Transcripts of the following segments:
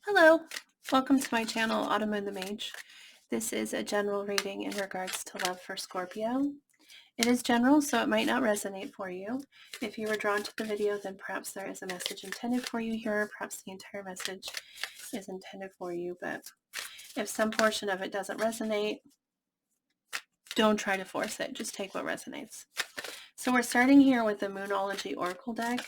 Hello, welcome to my channel, Autumn and the Mage. This is a general reading in regards to love for Scorpio. It is general, so it might not resonate for you. If you were drawn to the video, then perhaps there is a message intended for you here. Perhaps the entire message is intended for you, but if some portion of it doesn't resonate, don't try to force it. Just take what resonates. So we're starting here with the Moonology Oracle deck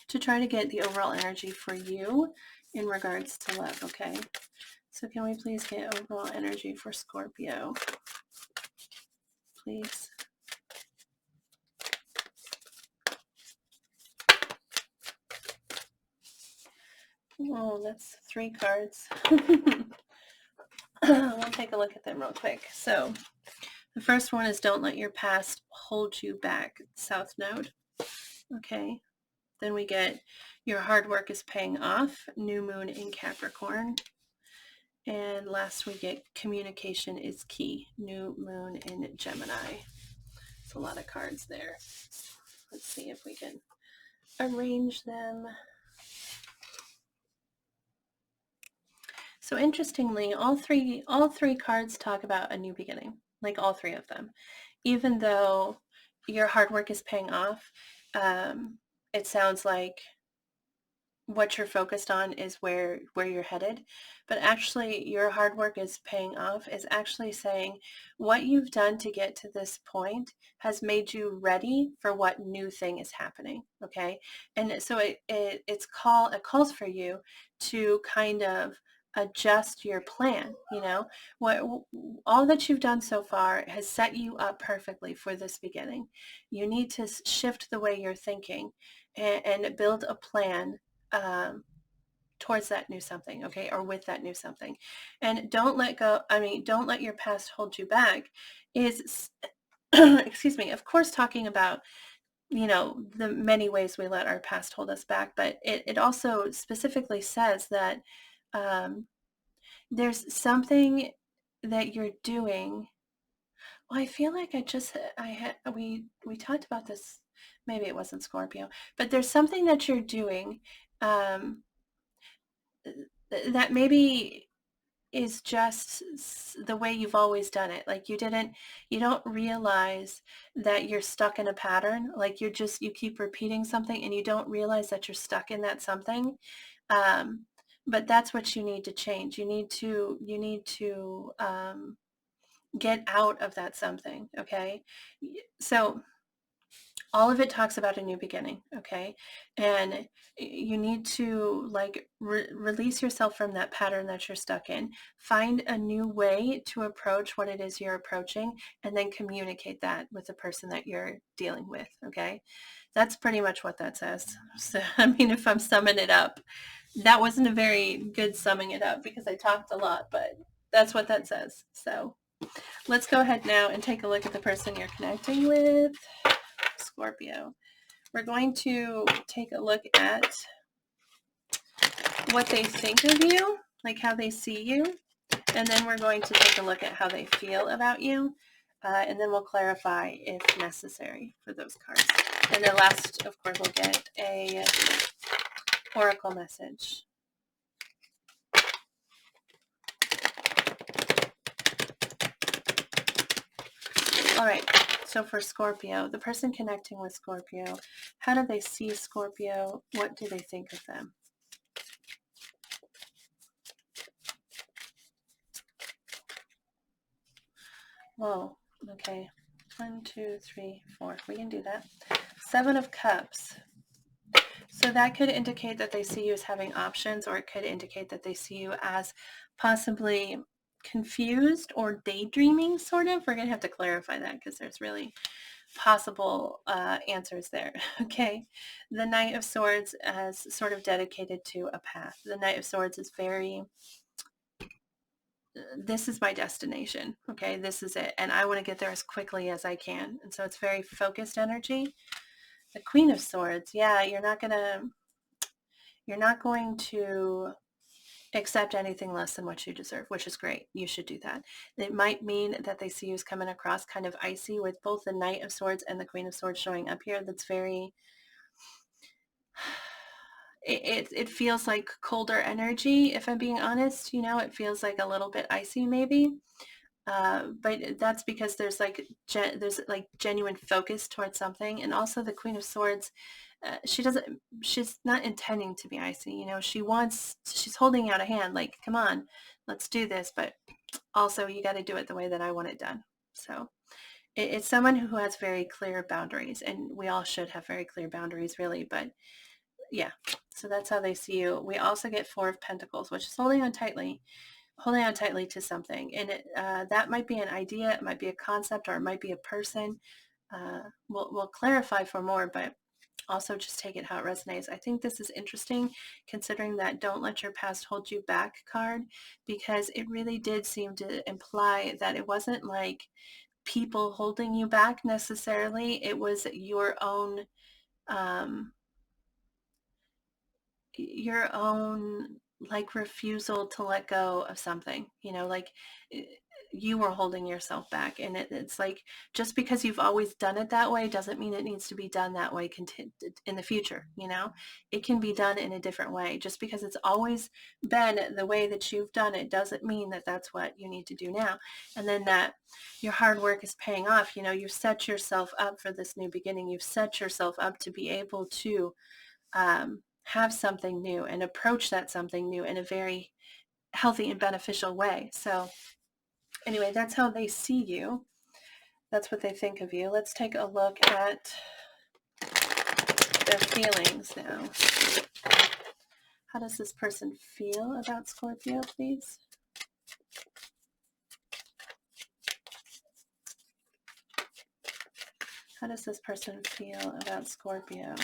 to try to get the overall energy for you in regards to love, okay? So can we please get overall energy for Scorpio? Please. Oh, that's 3 cards. We'll take a look at them real quick. So the first one is don't let your past hold you back, South Node. Okay. Then we get your hard work is paying off, New Moon in Capricorn. And last we get communication is key, New Moon in Gemini. It's a lot of cards there. Let's see if we can arrange them. So interestingly, all three cards talk about a new beginning, like all 3 of them. Even though your hard work is paying off, it sounds like what you're focused on is where you're headed, but actually your hard work is paying off is actually saying what you've done to get to this point has made you ready for what new thing is happening. Okay. And so it calls for you to kind of adjust your plan. What all that you've done so far has set you up perfectly for this beginning. You need to shift the way you're thinking and build a plan towards that new something, okay, or with that new something. And don't let your past hold you back is, excuse me, of course, talking about, the many ways we let our past hold us back, but it also specifically says that there's something that you're doing. Well, I feel like we talked about this, maybe it wasn't Scorpio, but there's something that you're doing that maybe is just the way you've always done it. Like you don't realize that you're stuck in a pattern. Like you keep repeating something and you don't realize that you're stuck in that something. But that's what you need to change. You need to get out of that something. Okay. So all of it talks about a new beginning, okay? And you need to release yourself from that pattern that you're stuck in. Find a new way to approach what it is you're approaching, and then communicate that with the person that you're dealing with, okay? That's pretty much what that says. So, if I'm summing it up, that wasn't a very good summing it up because I talked a lot, but that's what that says. So let's go ahead now and take a look at the person you're connecting with. Scorpio. We're going to take a look at what they think of you, like how they see you, and then we're going to take a look at how they feel about you, and then we'll clarify if necessary for those cards. And then last, of course, we'll get a oracle message. All right. So for Scorpio, the person connecting with Scorpio, how do they see Scorpio? What do they think of them? Whoa, okay. 1, 2, 3, 4. We can do that. 7 of Cups. So that could indicate that they see you as having options, or it could indicate that they see you as possibly confused or daydreaming, sort of. We're going to have to clarify that because there's really possible answers there. Okay. The Knight of Swords as sort of dedicated to a path. The Knight of Swords is very, this is my destination. Okay. This is it. And I want to get there as quickly as I can. And so it's very focused energy. The Queen of Swords. Yeah. You're not going to accept anything less than what you deserve, which is great. You should do that. It might mean that they see you as coming across kind of icy with both the Knight of Swords and the Queen of Swords showing up here. That's very, it feels like colder energy, if I'm being honest. It feels like a little bit icy maybe. But that's because there's like genuine focus towards something. And also the Queen of Swords, she's not intending to be icy. She's holding out a hand like, come on, let's do this. But also you got to do it the way that I want it done. So it's someone who has very clear boundaries, and we all should have very clear boundaries really. But yeah, so that's how they see you. We also get Four of Pentacles, which is holding on tightly to something. And that might be an idea, it might be a concept, or it might be a person. We'll clarify for more, but also just take it how it resonates. I think this is interesting considering that don't let your past hold you back card, because it really did seem to imply that it wasn't like people holding you back necessarily. It was um, your own like refusal to let go of something, like you were holding yourself back. And it's like, just because you've always done it that way doesn't mean it needs to be done that way in the future. It can be done in a different way. Just because it's always been the way that you've done it doesn't mean that that's what you need to do now. And then that your hard work is paying off. You've set yourself up for this new beginning. You've set yourself up to be able to have something new and approach that something new in a very healthy and beneficial way. So anyway, that's how they see you. That's what they think of you. Let's take a look at their feelings now. How does this person feel about Scorpio, please? How does this person feel about Scorpio?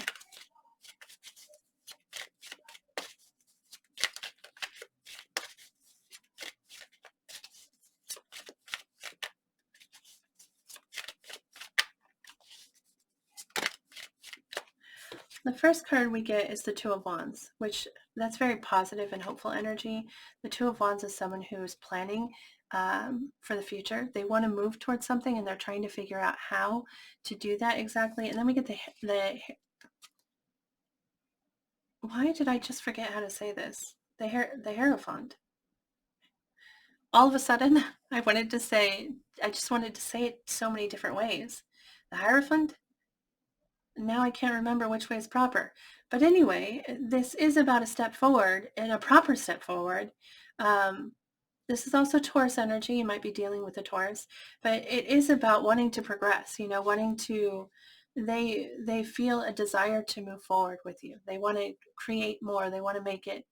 The first card we get is the Two of Wands, which that's very positive and hopeful energy. The Two of Wands is someone who is planning for the future. They want to move towards something, and they're trying to figure out how to do that exactly. And then we get the why did I just forget how to say this? The Hierophant. All of a sudden, I just wanted to say it so many different ways. The Hierophant? Now I can't remember which way is proper. But anyway, this is about a step forward, and a proper step forward. This is also Taurus energy. You might be dealing with a Taurus, but it is about wanting to progress, they feel a desire to move forward with you. They want to create more. They want to make it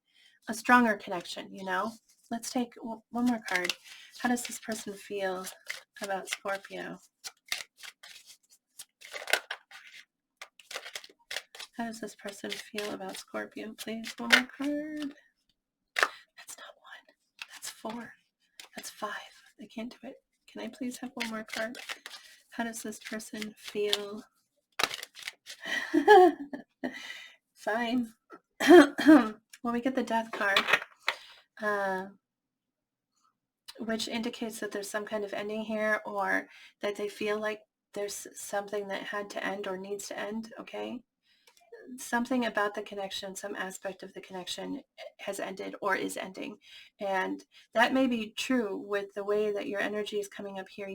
a stronger connection. Let's take one more card. How does this person feel about Scorpio? How does this person feel about Scorpio, please? One more card. That's not one. That's four. That's five. I can't do it. Can I please have one more card? How does this person feel? Fine. Well, we get the Death card, which indicates that there's some kind of ending here, or that they feel like there's something that had to end or needs to end, okay? Something about the connection, some aspect of the connection has ended or is ending. And that may be true with the way that your energy is coming up here.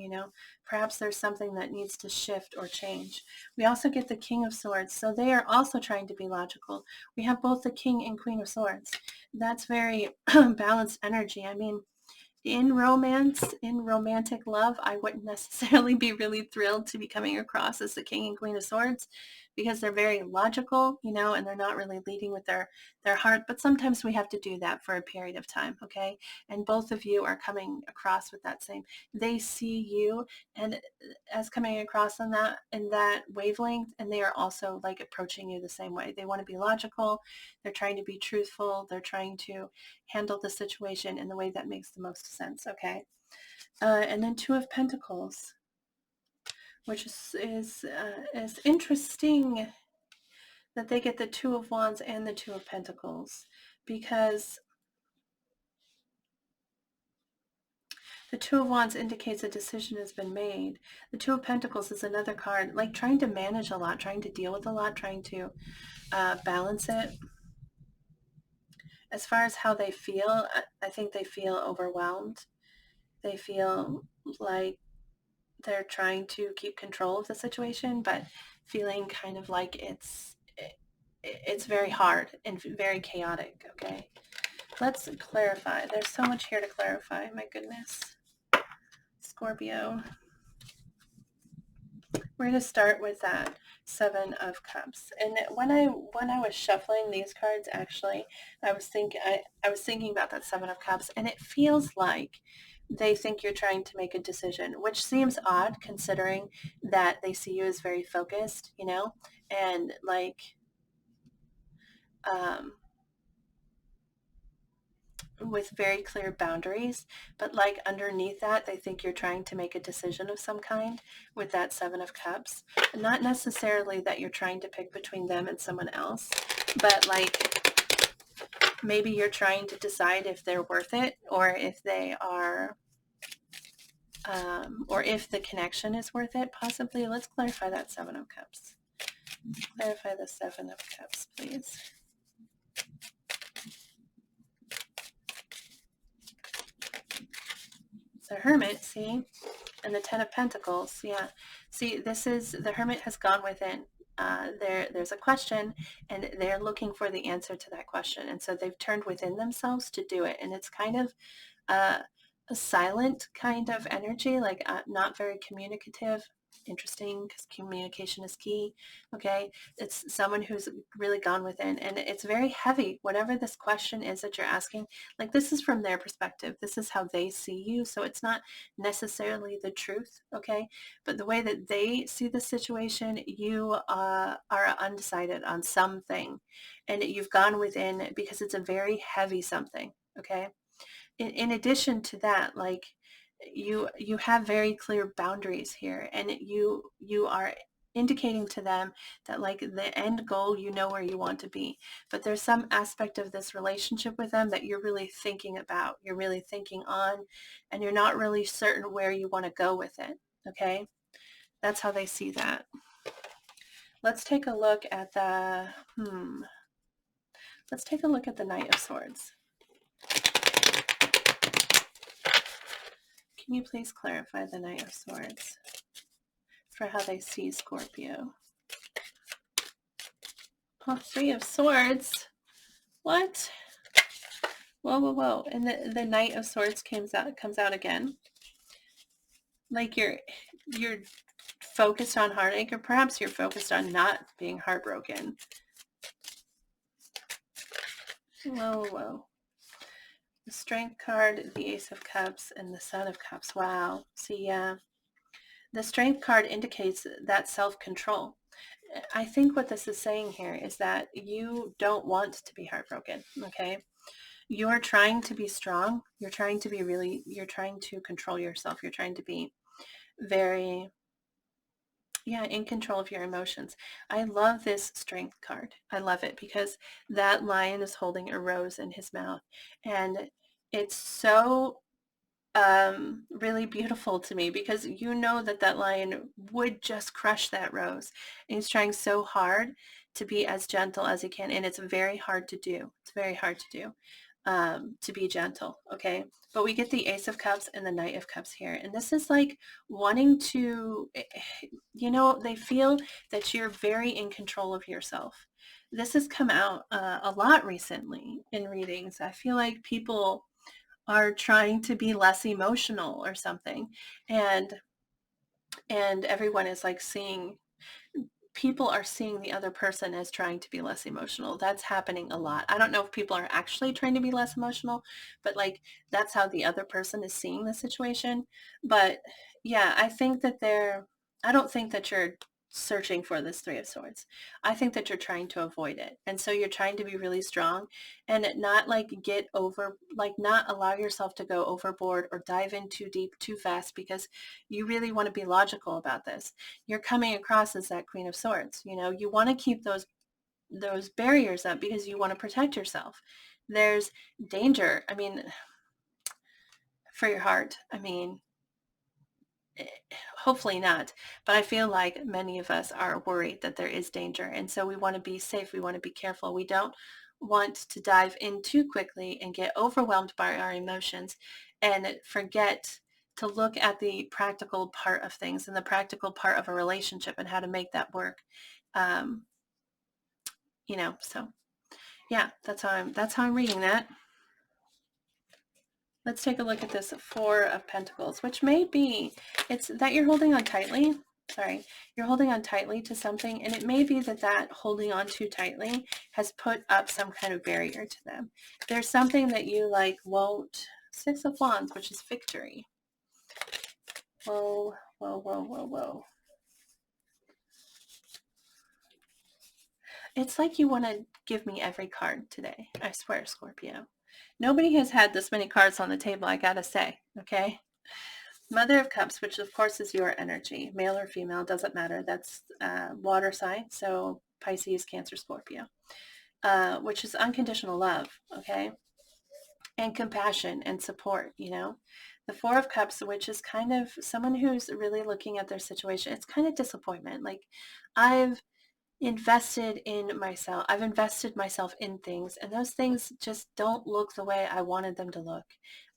Perhaps there's something that needs to shift or change. We also get the King of Swords. So they are also trying to be logical. We have both the King and Queen of Swords. That's very balanced energy. I mean, in romance, in romantic love, I wouldn't necessarily be really thrilled to be coming across as the King and Queen of Swords, because they're very logical, and they're not really leading with their heart. But sometimes we have to do that for a period of time, okay? And both of you are coming across with that same. They see you and as coming across in that wavelength, and they are also like approaching you the same way. They want to be logical. They're trying to be truthful. They're trying to handle the situation in the way that makes the most sense, okay? And then Two of Pentacles, which is interesting that they get the Two of Wands and the Two of Pentacles, because the Two of Wands indicates a decision has been made. The Two of Pentacles is another card, like trying to manage a lot, trying to deal with a lot, trying to balance it. as far as how they feel, I think they feel overwhelmed. They feel like they're trying to keep control of the situation, but feeling kind of like it's very hard and very chaotic. Okay, let's clarify. There's so much here to clarify. My goodness, Scorpio. We're going to start with that Seven of Cups. And when I was shuffling these cards, actually, I was thinking about that Seven of Cups, and it feels like they think you're trying to make a decision, which seems odd considering that they see you as very focused, and like um, with very clear boundaries, but like underneath that, they think you're trying to make a decision of some kind with that Seven of Cups. Not necessarily that you're trying to pick between them and someone else, but like maybe you're trying to decide if they're worth it, or if they are, or if the connection is worth it, possibly. Let's clarify that Seven of Cups. Clarify the Seven of Cups, please. The Hermit, see? And the Ten of Pentacles, yeah. See, this is, the Hermit has gone within. There's a question, and they're looking for the answer to that question. And so they've turned within themselves to do it. And it's kind of a silent kind of energy, like not very communicative. Interesting, because communication is key. Okay, it's someone who's really gone within, and it's very heavy. Whatever this question is that you're asking, like, this is from their perspective. This is how they see you, so it's not necessarily the truth. Okay, but the way that they see the situation, you are undecided on something, and you've gone within because it's a very heavy something. Okay, in addition to that, like you have very clear boundaries here, and you are indicating to them that like the end goal, where you want to be, but there's some aspect of this relationship with them that you're really thinking about, you're really thinking on, and you're not really certain where you want to go with it. Okay, that's how they see that. Let's take a look at the Knight of Swords. Can you please clarify the Knight of Swords for how they see Scorpio? Oh, Three of Swords. What? Whoa, whoa, whoa. And the Knight of Swords comes out again. Like you're focused on heartache, or perhaps you're focused on not being heartbroken. Whoa, whoa. The Strength card, the Ace of Cups, and the Sun of Cups. Wow. See, the Strength card indicates that self-control. I think what this is saying here is that you don't want to be heartbroken, okay? You're trying to be strong. You're trying to control yourself. You're trying to be very, in control of your emotions. I love this Strength card. I love it because that lion is holding a rose in his mouth, and it's so really beautiful to me, because that lion would just crush that rose, and he's trying so hard to be as gentle as he can, and it's very hard to do. It's very hard to do, to be gentle. Okay, but we get the Ace of Cups and the Knight of Cups here, and this is like wanting to, they feel that you're very in control of yourself. This has come out a lot recently in readings. I feel like people are trying to be less emotional or something, and everyone is like people are seeing the other person as trying to be less emotional. That's happening a lot. I don't know if people are actually trying to be less emotional, but like that's how the other person is seeing the situation. But yeah, I don't think that you're searching for this Three of Swords. I think that you're trying to avoid it. And so you're trying to be really strong and not not allow yourself to go overboard or dive in too deep, too fast, because you really want to be logical about this. You're coming across as that Queen of Swords. You want to keep those barriers up because you want to protect yourself. There's danger. I mean, for your heart. I mean, hopefully not, but I feel like many of us are worried that there is danger, and so we want to be safe. We want to be careful. We don't want to dive in too quickly and get overwhelmed by our emotions and forget to look at the practical part of things and the practical part of a relationship and how to make that work. Um, so yeah, that's how I'm reading that. Let's take a look at this Four of Pentacles, which may be, it's that you're holding on tightly. Sorry, you're holding on tightly to something, and it may be that holding on too tightly has put up some kind of barrier to them. There's something that you won't. Six of Wands, which is victory. Whoa, whoa, whoa, whoa, whoa. It's like you want to give me every card today. I swear, Scorpio. Nobody has had this many cards on the table, I gotta say, okay? Mother of Cups, which of course is your energy, male or female, doesn't matter. That's water sign, so Pisces, Cancer, Scorpio, which is unconditional love, okay? And compassion and support, The Four of Cups, which is kind of someone who's really looking at their situation. It's kind of disappointment. Like, I've invested in myself. I've invested myself in things, and those things just don't look the way I wanted them to look.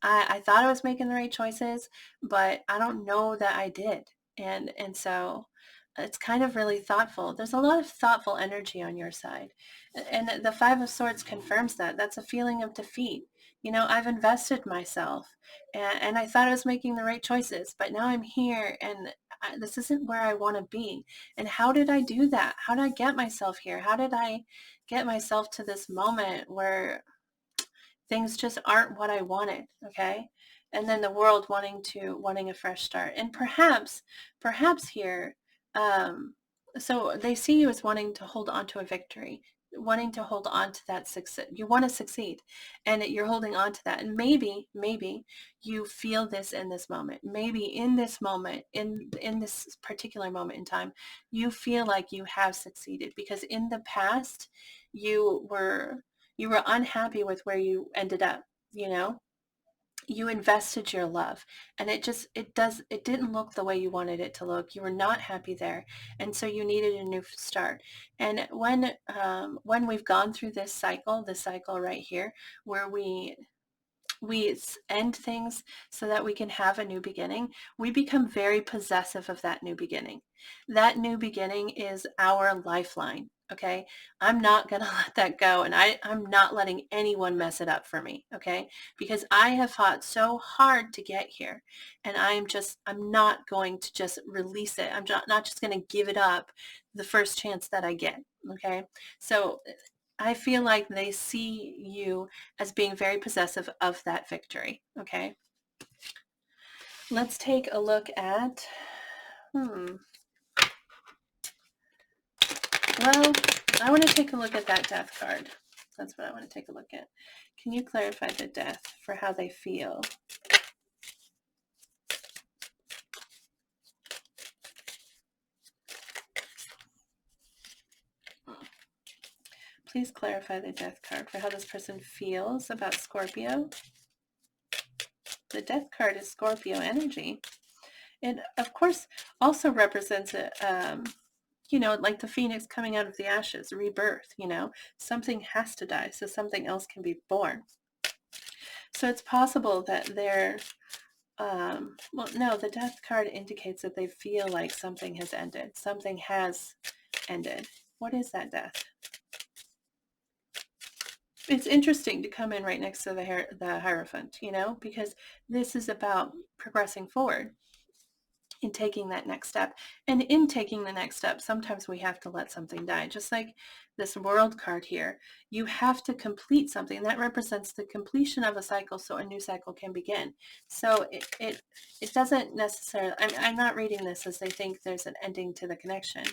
I thought I was making the right choices, but I don't know that I did. And so it's kind of really thoughtful. There's a lot of thoughtful energy on your side. And the Five of Swords confirms that. That's a feeling of defeat. I've invested myself and I thought I was making the right choices, but now I'm here and this isn't where I want to be. And how did I do that? How did I get myself here? How did I get myself to this moment where things just aren't what I wanted? Okay. And then the world wanting a fresh start. And perhaps here, um, so they see you as wanting to hold on to a victory, wanting to hold on to that success. You want to succeed and you're holding on to that. And maybe you feel this in this moment. Maybe in this moment, in this particular moment in time, you feel like you have succeeded because in the past you were unhappy with where you ended up, you know? You invested your love and it didn't look the way you wanted it to look. You were not happy there. And so you needed a new start. And when we've gone through this cycle right here, where we end things so that we can have a new beginning, we become very possessive of that new beginning. That new beginning is our lifeline. Okay. I'm not going to let that go. And I'm not letting anyone mess it up for me. Okay. Because I have fought so hard to get here and I'm not going to just release it. I'm not just going to give it up the first chance that I get. Okay. So I feel like they see you as being very possessive of that victory. Okay. Let's take a look at, well, I want to take a look at that death card. That's what I want to take a look at. Can you clarify the death for how they feel? Please clarify the death card for how this person feels about Scorpio. The death card is Scorpio energy. It, of course, also represents like the phoenix coming out of the ashes, rebirth, something has to die so something else can be born. So it's possible that they're, the death card indicates that they feel like something has ended. Something has ended. What is that death? It's interesting to come in right next to the Hierophant, because this is about progressing forward in taking that next step. And in taking the next step, sometimes we have to let something die. Just like this World card here, you have to complete something that represents the completion of a cycle so a new cycle can begin. So it doesn't necessarily, I'm not reading this as they think there's an ending to the connection,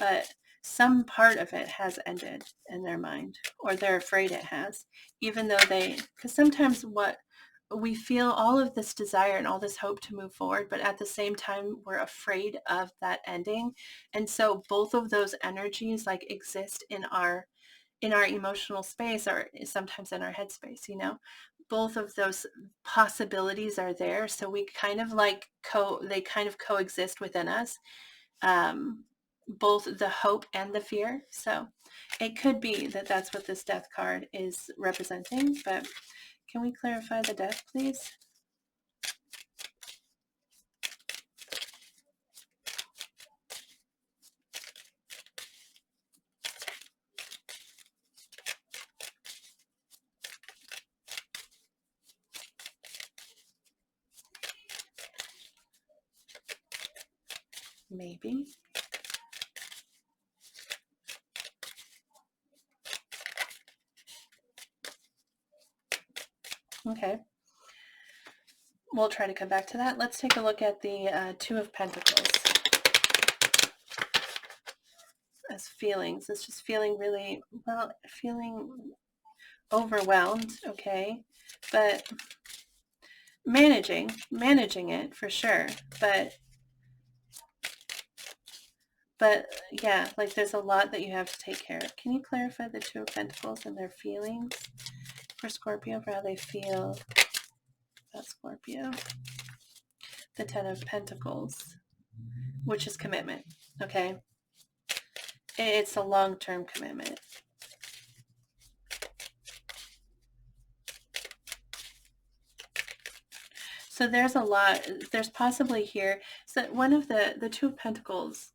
but some part of it has ended in their mind, or they're afraid it has, even though because sometimes we feel all of this desire and all this hope to move forward, but at the same time, we're afraid of that ending. And so both of those energies exist in our emotional space, or sometimes in our headspace, both of those possibilities are there. So we kind of they kind of coexist within us. both the hope and the fear. So it could be that that's what this death card is representing, but can we clarify the death, please? Maybe. Okay. We'll try to come back to that. Let's take a look at the Two of Pentacles as feelings. It's just feeling really, well, feeling overwhelmed, okay? But managing it for sure. But yeah, like there's a lot that you have to take care of. Can you clarify the Two of Pentacles and their feelings for Scorpio, for how they feel about Scorpio? The Ten of Pentacles, which is commitment, okay? It's a long-term commitment. So there's a lot, there's possibly here, so one of the Two of Pentacles,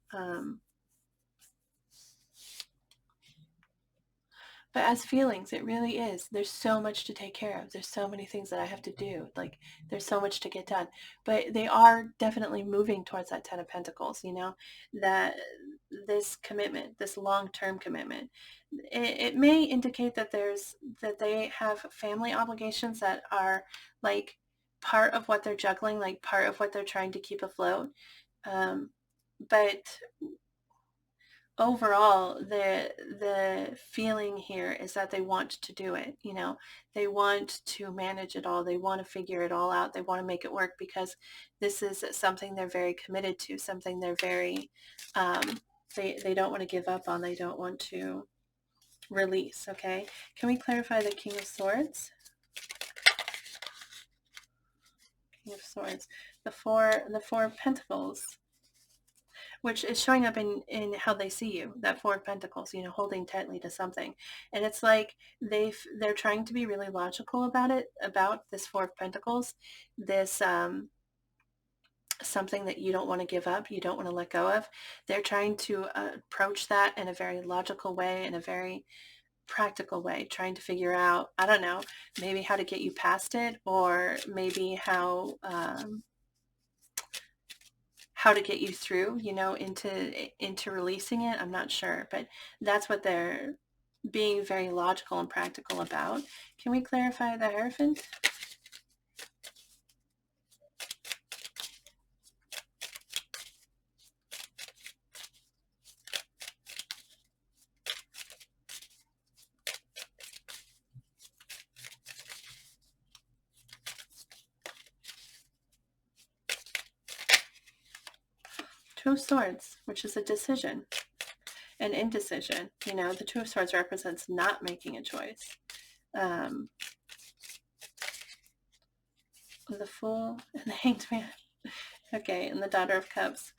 but as feelings, it really is. There's so much to take care of. There's so many things that I have to do. Like, there's so much to get done. But they are definitely moving towards that Ten of Pentacles, you know, that this commitment, this long-term commitment. It may indicate that that they have family obligations that are like part of what they're juggling, like part of what they're trying to keep afloat. But overall, the feeling here is that they want to do it. You know, they want to manage it all. They want to figure it all out. They want to make it work because this is something they're very committed to, something they're very they don't want to give up on. They don't want to release. Okay, can we clarify the King of Swords? King of Swords, the four of Pentacles, which is showing up in how they see you, that Four of Pentacles, you know, holding tightly to something. And it's like they're trying to be really logical about it, about this Four of Pentacles, this something that you don't want to give up, you don't want to let go of. They're trying to approach that in a very logical way, in a very practical way, trying to figure out, I don't know, maybe how to get you past it, or maybe how to get you through, you know, into releasing it. I'm not sure, but that's what they're being very logical and practical about. Can we clarify the Hierophant? Two of Swords, which is a decision, an indecision. You know, the Two of Swords represents not making a choice. The Fool and the Hanged Man. Okay, and the Daughter of Cups.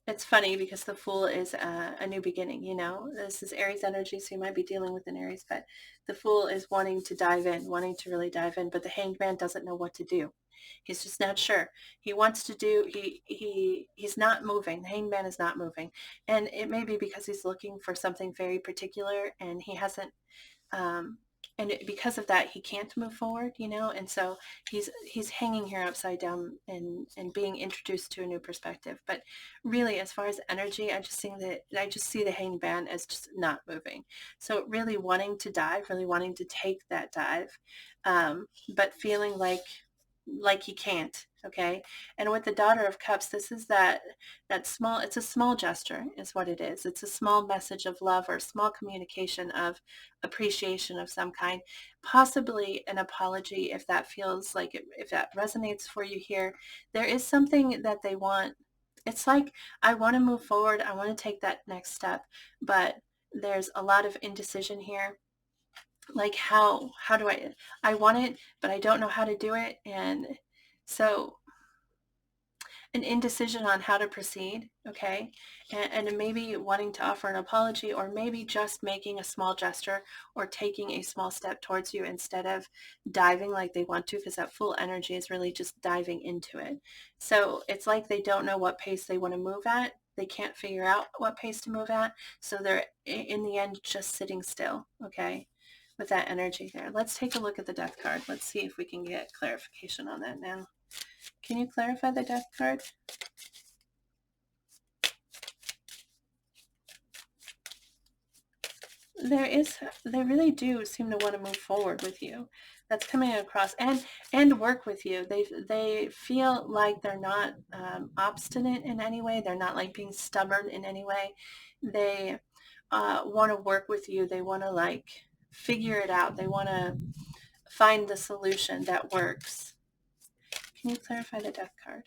It's funny because the Fool is a new beginning, you know. This is Aries energy, so you might be dealing with an Aries, but the Fool is wanting to dive in, wanting to really dive in, but the Hanged Man doesn't know what to do. He's just not sure. He wants to do, he's not moving. The Hanged Man is not moving. And it may be because he's looking for something very particular and he hasn't um, and because of that he can't move forward, you know, and so he's hanging here upside down and being introduced to a new perspective. But really, as far as energy, I just see the Hanged Man as just not moving, so really wanting to dive, really wanting to take that dive, but feeling like he can't. Okay, and with the Daughter of Cups, this is that small, it's a small gesture is what it is. It's a small message of love or small communication of appreciation of some kind, possibly an apology if that feels like it, if that resonates for you here. There is something that they want. It's like, I want to move forward, I want to take that next step, but there's a lot of indecision here. Like, how do I want it, but I don't know how to do it. And so an indecision on how to proceed, okay? And maybe wanting to offer an apology, or maybe just making a small gesture or taking a small step towards you instead of diving like they want to, because that full energy is really just diving into it. So it's like they don't know what pace they want to move at. They can't figure out what pace to move at. So they're in the end just sitting still, okay? With that energy there. Let's take a look at the death card. Let's see if we can get clarification on that now. Can you clarify the death card? They really do seem to want to move forward with you. That's coming across, and work with you. They feel like they're not obstinate in any way. They're not like being stubborn in any way. They want to work with you. They want to like figure it out. They want to find the solution that works. Can you clarify the death card?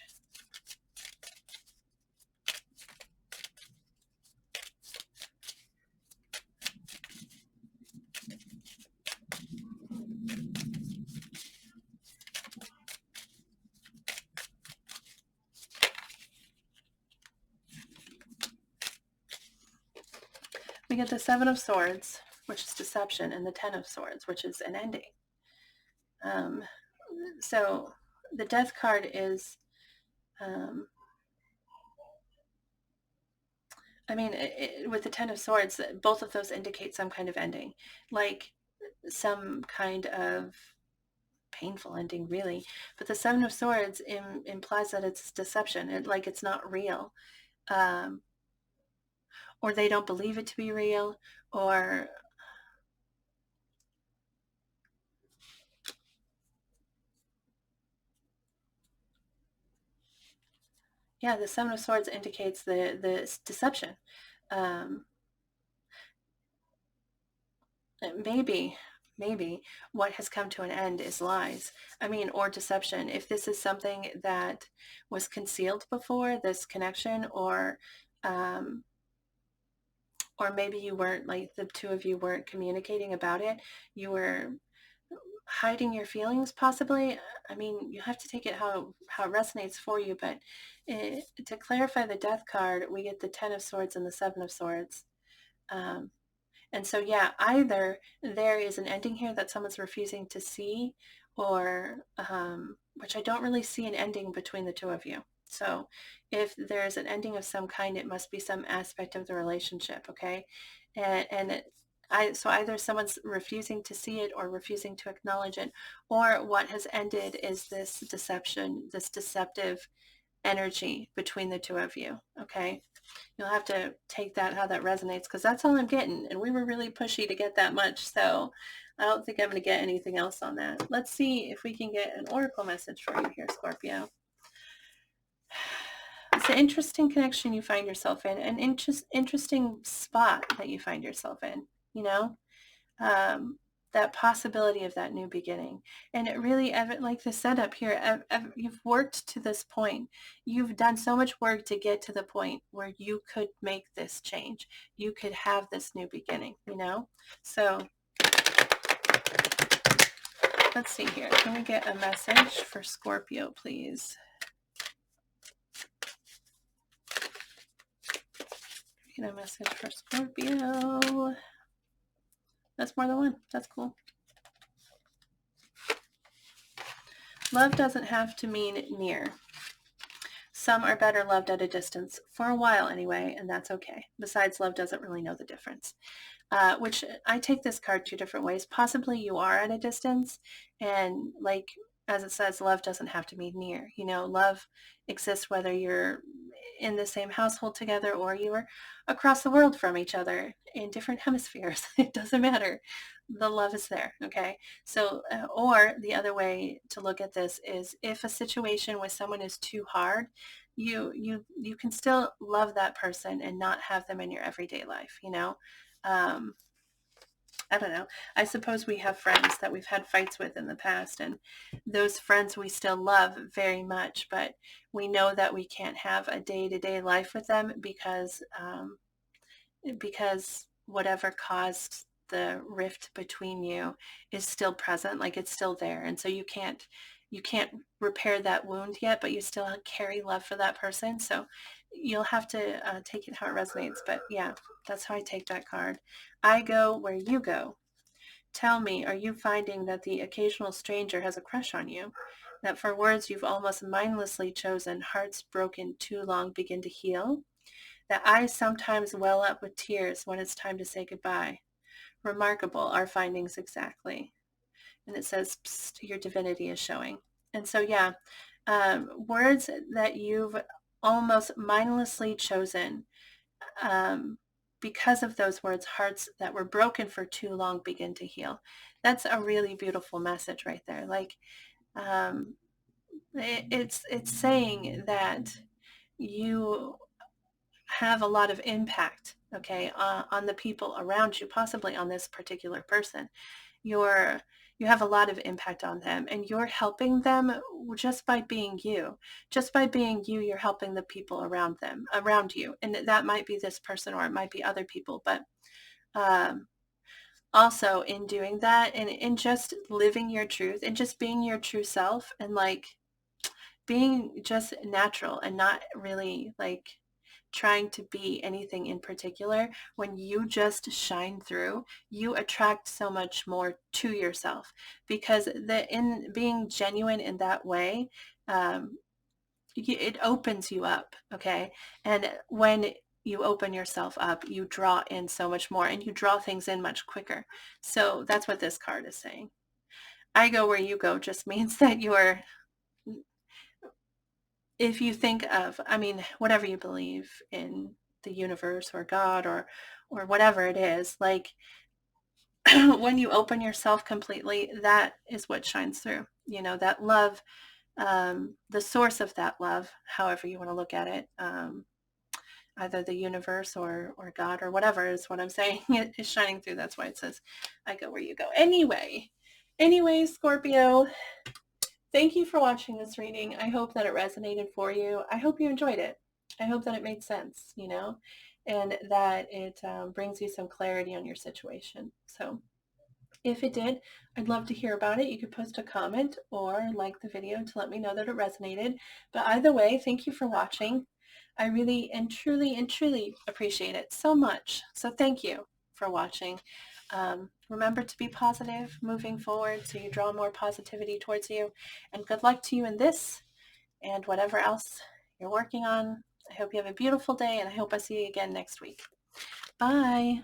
We get the Seven of Swords, which is deception, and the Ten of Swords, which is an ending. So the death card is, with the Ten of Swords, both of those indicate some kind of ending, like some kind of painful ending, really. But the Seven of Swords implies that it's deception, like it's not real. Or they don't believe it to be real, or yeah, the Seven of Swords indicates the deception. Um, maybe what has come to an end is lies. Or deception. If this is something that was concealed before, this connection, or maybe you weren't, like the two of you weren't communicating about it, you were hiding your feelings possibly. You have to take it how it resonates for you, but to clarify the death card, we get the Ten of Swords and the Seven of Swords. And so, yeah, either there is an ending here that someone's refusing to see, or which I don't really see an ending between the two of you. So if there's an ending of some kind, it must be some aspect of the relationship, okay? So either someone's refusing to see it or refusing to acknowledge it, or what has ended is this deception, this deceptive energy between the two of you, okay? You'll have to take that how that resonates, because that's all I'm getting. And we were really pushy to get that much. So I don't think I'm going to get anything else on that. Let's see if we can get an oracle message for you here, Scorpio. It's an interesting connection you find yourself in, an interesting spot that you find yourself in, that possibility of that new beginning. And it really, like the setup here, you've worked to this point. You've done so much work to get to the point where you could make this change. You could have this new beginning, So let's see here. Can we get a message for Scorpio, please? Get a message for Scorpio. That's more than one. That's cool. Love doesn't have to mean near. Some are better loved at a distance, for a while anyway, and that's okay. Besides, love doesn't really know the difference. Which I take this card two different ways. Possibly you are at a distance, and like, as it says, love doesn't have to be near. Love exists whether you're in the same household together or you are across the world from each other in different hemispheres. It doesn't matter. The love is there, okay? So, or the other way to look at this is, if a situation with someone is too hard, you can still love that person and not have them in your everyday life, I don't know. I suppose we have friends that we've had fights with in the past, and those friends we still love very much, but we know that we can't have a day-to-day life with them because whatever caused the rift between you is still present, like it's still there. And so you can't you can't repair that wound yet, but you still carry love for that person. So you'll have to take it how it resonates. But yeah, that's how I take that card. I go where you go. Tell me, are you finding that the occasional stranger has a crush on you? That for words you've almost mindlessly chosen, hearts broken too long begin to heal? That eyes sometimes well up with tears when it's time to say goodbye? Remarkable, our findings exactly. And it says, Psst, your divinity is showing. And so, yeah, words that you've almost mindlessly chosen, because of those words, hearts that were broken for too long begin to heal. That's a really beautiful message right there. Like, um, it's saying that you have a lot of impact, okay, on the people around you, possibly on this particular person. You have a lot of impact on them, and you're helping them just by being you. Just by being you, you're helping the people around you, and that might be this person or it might be other people. But um, also in doing that, and in just living your truth and just being your true self, and like being just natural and not really like trying to be anything in particular, when you just shine through, you attract so much more to yourself, because in being genuine in that way, um, it opens you up, okay? And when you open yourself up, you draw in so much more, and you draw things in much quicker. So that's what this card is saying. I go where you go just means that you're, if you think of, I mean, whatever you believe in, the universe or God or whatever it is, like when you open yourself completely, that is what shines through. You know, that love, the source of that love, however you want to look at it, either the universe or God or whatever is what I'm saying, it is shining through. That's why it says, I go where you go. Anyway, Scorpio, thank you for watching this reading. I hope that it resonated for you. I hope you enjoyed it. I hope that it made sense, you know, and that it brings you some clarity on your situation. So if it did, I'd love to hear about it. You could post a comment or like the video to let me know that it resonated. But either way, thank you for watching. I really and truly appreciate it so much. So thank you for watching. Remember to be positive moving forward so you draw more positivity towards you. And good luck to you in this and whatever else you're working on. I hope you have a beautiful day, and I hope I see you again next week. Bye.